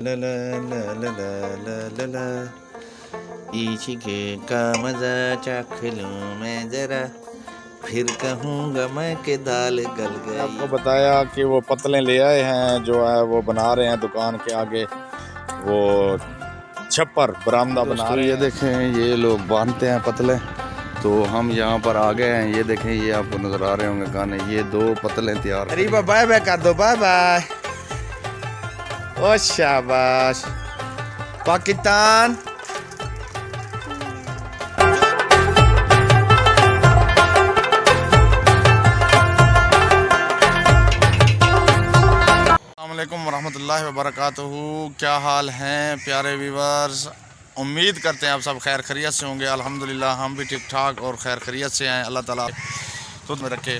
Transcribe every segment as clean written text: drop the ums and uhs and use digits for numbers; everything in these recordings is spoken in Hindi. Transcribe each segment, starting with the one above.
ला ला ला ला ला ला ला ला इश्क़ का मज़ा चख लूँ मैं ज़रा, फिर कहूँगा मैं कि दाल गल मैंने गई। आपको बताया कि वो पतले ले आए हैं, जो है वो बना रहे हैं दुकान के आगे, वो छप्पर बरामदा बना रहे हैं। ये देखें, ये लोग बांधते हैं पतले, तो हम यहाँ पर आ गए हैं। ये देखें, ये आपको नजर आ रहे होंगे गाने, ये दो पतले तैयार। अरे बाय बाय कर दो, बाय बाय। ओ शाबाश पाकिस्तान। अस्सलामुअलैकुम वरहमतुल्लाहि वबरकातुहू। क्या हाल हैं प्यारे व्यूवर्स, उम्मीद करते हैं आप सब खैर खैरियत से होंगे। अल्हम्दुलिल्लाह हम भी ठीक ठाक और खैर खैरियत से हैं, अल्लाह ताला खुद में रखे।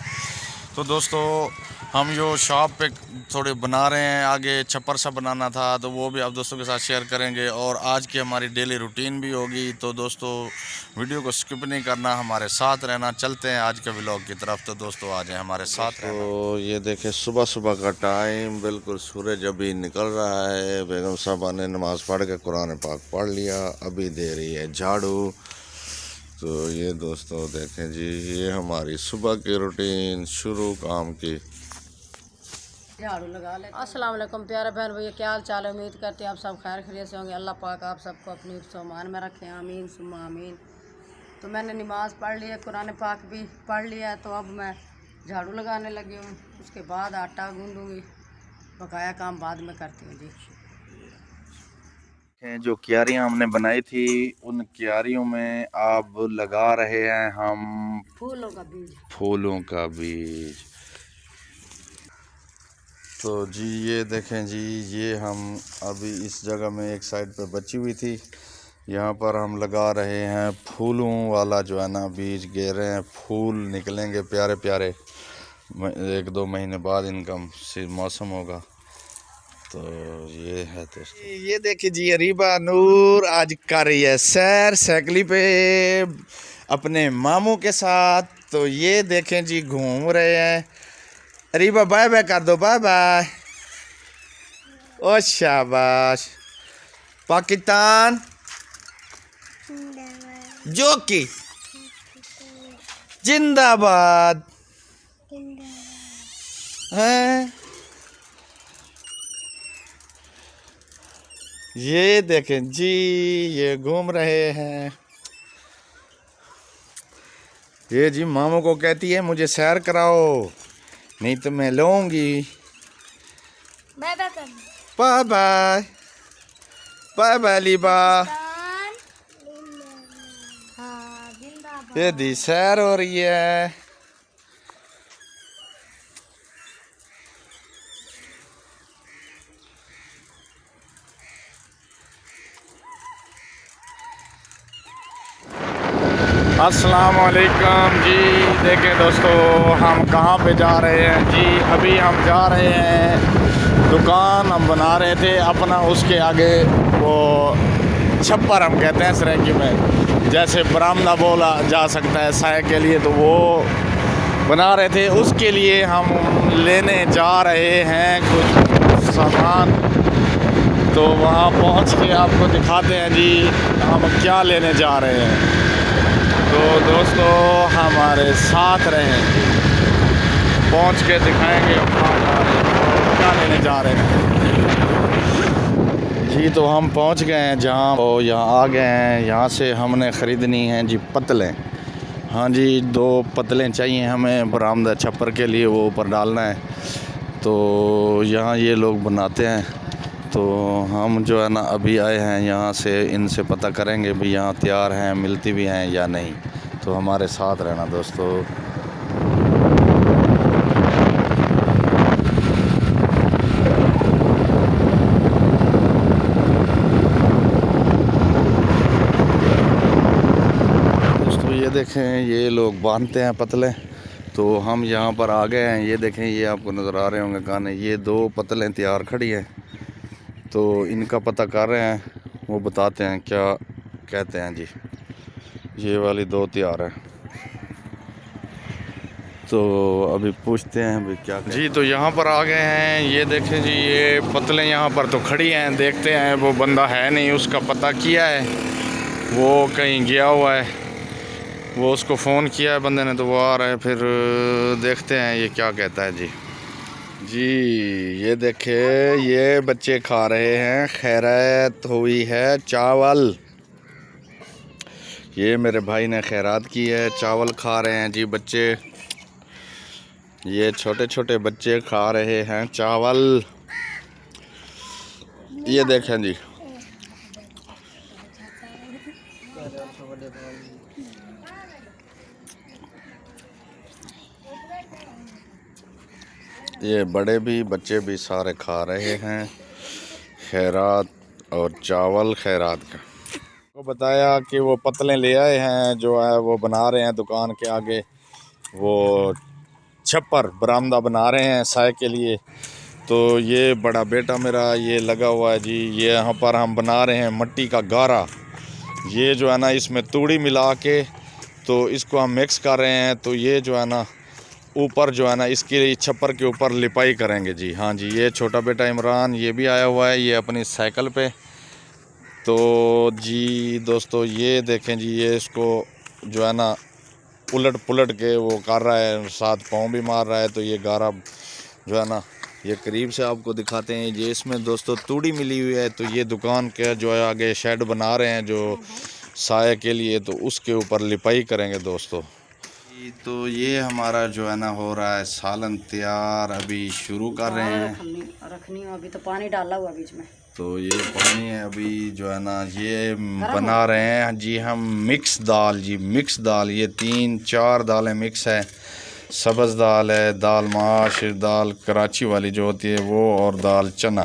तो दोस्तों, हम जो शॉप पे थोड़े बना रहे हैं, आगे छप्पर सा बनाना था, तो वो भी आप दोस्तों के साथ शेयर करेंगे और आज की हमारी डेली रूटीन भी होगी। तो दोस्तों, वीडियो को स्किप नहीं करना, हमारे साथ रहना। चलते हैं आज के व्लॉग की तरफ। तो दोस्तों आ जाएं हमारे साथ रहना। तो ये देखें, सुबह सुबह का टाइम, बिल्कुल सूरज अभी निकल रहा है। बेगम साहबा ने नमाज़ पढ़ के कुरान पाक पढ़ लिया, अभी दे रही है झाड़ू। तो ये दोस्तों देखें जी, ये हमारी सुबह की रूटीन शुरू काम की। झाड़ू लगा ले। अस्सलाम वालेकुम प्यारे बहन भैया, क्या हाल चाल है? उम्मीद करते हैं आप सब खैर खैरियत से होंगे। अल्लाह पाक आप सबको अपनी सामान में रखें, आमीन सुम्मा आमीन। तो मैंने नमाज़ पढ़ ली है, कुरान पाक भी पढ़ लिया है, तो अब मैं झाड़ू लगाने लगी हूँ। उसके बाद आटा गूंदूँगी, बकाया काम बाद में करती हूँ जी। जो क्यारियाँ हमने बनाई थी, उन क्यारियों में अब लगा रहे हैं हम फूलों का बीज। फूलों का बीज। तो जी ये देखें जी, ये हम अभी इस जगह में एक साइड पे बची हुई थी, यहाँ पर हम लगा रहे हैं फूलों वाला जो है ना बीज, गे रहे हैं। फूल निकलेंगे प्यारे प्यारे, 1-2 महीने बाद इनका मौसम होगा। तो ये है दोस्तों, ये देखिए जी, अरीबा नूर आज कर रही है सैर साइकिल पे अपने मामू के साथ। तो ये देखें जी, घूम रहे हैं। अरीबा बाय बाय कर दो, बाय बाय। ओ शाबाश पाकिस्तान जो की जिंदाबाद हैं। ये देखें जी, ये घूम रहे हैं। ये जी मामू को कहती है मुझे सैर कराओ, नहीं तो मैं लूंगी। बाय बाय कर बाय बाय, बाय बाय लीबा। हाँ जिंदाबाद। ये दी सैर हो रही है। अस्सलाम वालेकुम जी। देखें दोस्तों, हम कहाँ पे जा रहे हैं जी? अभी हम जा रहे हैं दुकान हम बना रहे थे अपना, उसके आगे वो छप्पर हम कहते हैं सराइकी में, जैसे बरामदा बोला जा सकता है साय के लिए, तो वो बना रहे थे। उसके लिए हम लेने जा रहे हैं कुछ सामान। तो वहाँ पहुँच के आपको दिखाते हैं जी हम क्या लेने जा रहे हैं। तो दोस्तों हमारे साथ रहें, पहुंच के दिखाएंगे हम क्या लेने जा रहे हैं जी। तो हम पहुंच गए हैं जहां, तो यहाँ आ गए हैं। यहाँ से हमने ख़रीदनी है जी पतले। हाँ जी, 2 पतले चाहिए हमें बरामदा छप्पर के लिए, वो ऊपर डालना है। तो यहाँ ये लोग बनाते हैं, तो हम जो है ना अभी आए हैं यहाँ से, इनसे पता करेंगे भी यहाँ तैयार हैं, मिलती भी हैं या नहीं। तो हमारे साथ रहना दोस्तों। दोस्तों ये देखें, ये लोग बांधते हैं पतले, तो हम यहाँ पर आ गए हैं। ये देखें, ये आपको नज़र आ रहे होंगे गाने, ये 2 पतले तैयार खड़ी हैं। तो इनका पता कर रहे हैं, वो बताते हैं क्या कहते हैं जी। ये वाली 2 तैयार है। तो अभी पूछते हैं अभी क्या जी। तो यहाँ पर आ गए हैं, ये देखें जी, ये पतले यहाँ पर तो खड़ी हैं, देखते हैं। वो बंदा है नहीं, उसका पता किया है, वो कहीं गया हुआ है। वो उसको फ़ोन किया है बंदे ने, तो वो आ रहा है। फिर देखते हैं ये क्या कहता है जी। जी ये देखे, ये बच्चे खा रहे हैं, खैरात हुई है चावल। ये मेरे भाई ने खैरात की है, चावल खा रहे हैं जी बच्चे। ये छोटे छोटे बच्चे खा रहे हैं चावल। ये देखें जी, ये बड़े भी बच्चे भी सारे खा रहे हैं खैरात और चावल खैरात का। वो बताया कि वो पतले ले आए हैं, जो है वो बना रहे हैं दुकान के आगे, वो छप्पर बरामदा बना रहे हैं साय के लिए। तो ये बड़ा बेटा मेरा ये लगा हुआ है जी, ये यहाँ पर हम बना रहे हैं मट्टी का गारा। ये जो है ना, इसमें तूड़ी मिला के तो इसको हम मिक्स कर रहे हैं। तो ये जो है ना, ऊपर जो है ना, इसके छप्पर के ऊपर लिपाई करेंगे जी। हाँ जी, ये छोटा बेटा इमरान ये भी आया हुआ है, ये अपनी साइकिल पे। तो जी दोस्तों ये देखें जी, ये इसको जो है ना उलट पुलट के वो कर रहा है, साथ पाँव भी मार रहा है। तो ये गारा जो है ना, ये करीब से आपको दिखाते हैं। ये इसमें दोस्तों तूड़ी मिली हुई है। तो ये दुकान के जो है आगे शेड बना रहे हैं जो साया के लिए, तो उसके ऊपर लिपाई करेंगे दोस्तों। तो ये हमारा जो है ना हो रहा है सालन तैयार, अभी शुरू कर रहे हैं। रखनी अभी तो पानी डाला हुआ बीच में। तो ये पानी है अभी जो है ना, ये बना रहे हैं जी हम मिक्स दाल जी, मिक्स दाल। ये 3-4 दालें मिक्स है, सब्ज़ दाल है, दाल माश, दाल कराची वाली जो होती है वो, और दाल चना।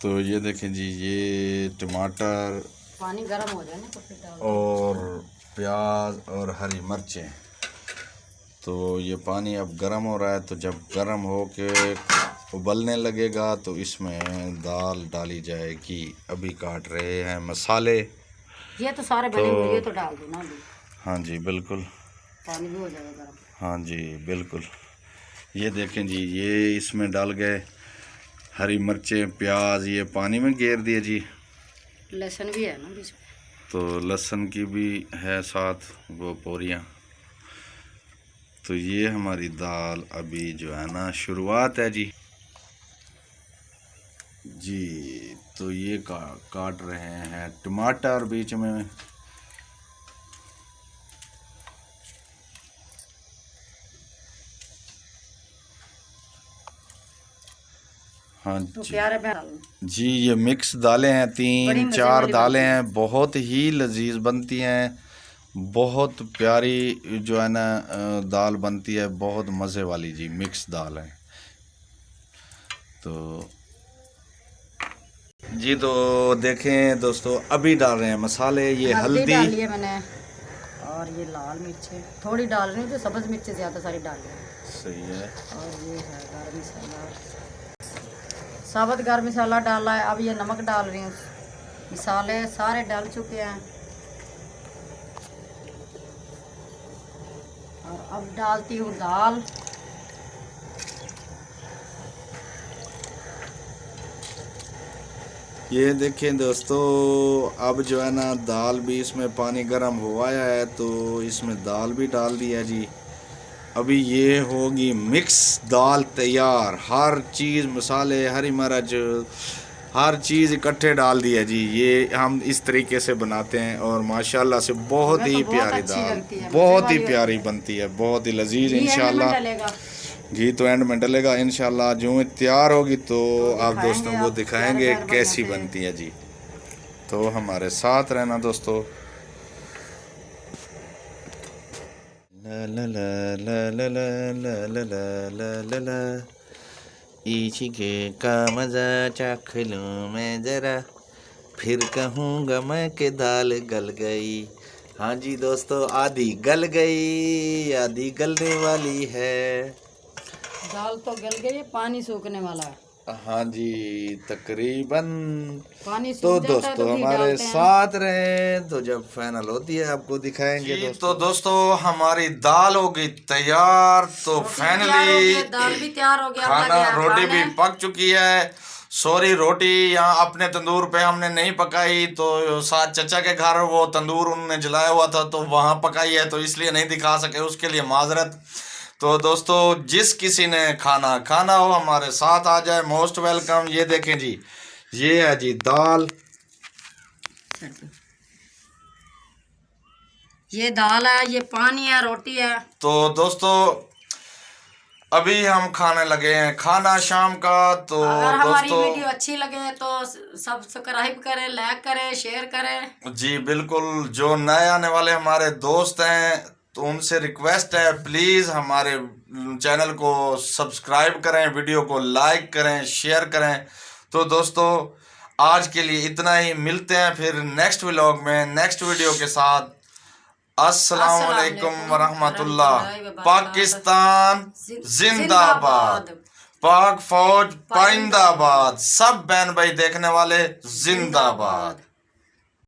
तो ये देखें जी, ये टमाटर, पानी गर्म हो जाए ना तो फिर डाल, और प्याज और हरी मिर्चें। तो ये पानी अब गर्म हो रहा है। तो जब गर्म हो के उबलने लगेगा तो इसमें दाल डाली जाएगी। अभी काट रहे हैं मसाले। ये तो सारे बने हुए, ये तो डाल दो ना अभी। हाँ जी बिल्कुल, पानी भी हो जाएगा गर्म। हाँ जी बिल्कुल। ये देखें जी, ये इसमें डाल गए हरी मिर्चें, प्याज, ये पानी में घेर दिए जी। लहसुन भी है ना बीच में, तो लहसुन की भी है साथ वो पोरियाँ। तो ये हमारी दाल अभी जो है ना शुरुआत है जी। जी तो ये काट रहे हैं टमाटर बीच में। हाँ तो जी, प्यारे बहन जी ये मिक्स दालें हैं, 3-4 दालें हैं, बहुत ही लजीज बनती हैं, बहुत प्यारी जो है ना दाल बनती है, बहुत मज़े वाली जी, मिक्स दाल है। तो जी तो देखें दोस्तों, अभी डाल रहे हैं मसाले। ये हल्दी डाली है मैंने, और ये लाल मिर्चें थोड़ी डाल रही हूँ, जो सब्ज़ मिर्चें ज़्यादा सारी डाल रही हूँ। सही है। और ये है गर्म मसाला, साबुत गर्म मसाला डाला है। अब ये नमक डाल रही हूँ। मसाले सारे डाल चुके हैं, और अब डालती हूँ दाल। ये देखें दोस्तों, अब जो है ना दाल भी इसमें पानी गर्म हो आया है, तो इसमें दाल भी डाल दिया जी। अभी ये होगी मिक्स दाल तैयार। हर चीज़, मसाले, हरी मिर्च, हर चीज़ इकट्ठे डाल दिया जी। ये हम इस तरीके से बनाते हैं, और माशाल्लाह से बहुत ही प्यारी दाल, बहुत ही प्यारी बनती है, बहुत ही लजीज। इंशाल्लाह घी तो एंड में डलेगा इंशाल्लाह। जो तैयार होगी तो आप दोस्तों को दिखाएंगे कैसी बनती है जी। तो हमारे साथ रहना दोस्तों। ला ला ला ला ला ला ला ला ला ला ला, इश्क़ का मज़ा चख लूँ मैं ज़रा, फिर कहूँगा मैं कि दाल गल गई। हाँ जी दोस्तों, आधी गल गई, आधी गलने वाली है। दाल तो गल गई, पानी सूखने वाला है। हाँ जी तकरीबन। पानी तो सूख जाता है दोस्तों तो घी हमारे डालते हैं। साथ रहें, तो जब फाइनल होती है आपको दिखाएंगे जी, दोस्तों। तो दोस्तों हमारी दाल हो गई तैयार। तो रोटी भी तैयार हो गई, दाल फाइनली भी तैयार हो गया, अब खाना लगे हैं रोटी भी खाने। पक चुकी है। सॉरी, रोटी यहाँ अपने तंदूर पे हमने नहीं पकाई, तो साथ चचा के घर वो तंदूर उन्होंने जलाया हुआ था तो वहाँ पकाई है, तो इसलिए नहीं दिखा सके, उसके लिए माजरत। तो दोस्तों जिस किसी ने खाना खाना हो हमारे साथ आ जाए, मोस्ट वेलकम। ये देखें जी, ये है जी दाल। ये दाल है, ये पानी है, रोटी है। तो दोस्तों अभी हम खाने लगे हैं खाना शाम का। तो अगर हमारी दोस्तों वीडियो अच्छी लगे तो सब्सक्राइब करें, लाइक करें, शेयर करें। जी बिल्कुल, जो नए आने वाले हमारे दोस्त हैं तो उनसे रिक्वेस्ट है प्लीज़ हमारे चैनल को सब्सक्राइब करें, वीडियो को लाइक करें, शेयर करें। तो दोस्तों आज के लिए इतना ही, मिलते हैं फिर नेक्स्ट व्लॉग में नेक्स्ट वीडियो के साथ। अस्सलाम वालेकुम वरहमतुल्लाह। पाकिस्तान जिंदाबाद, पाक फौज पाइंदाबाद, सब बहन भाई देखने वाले जिंदाबाद।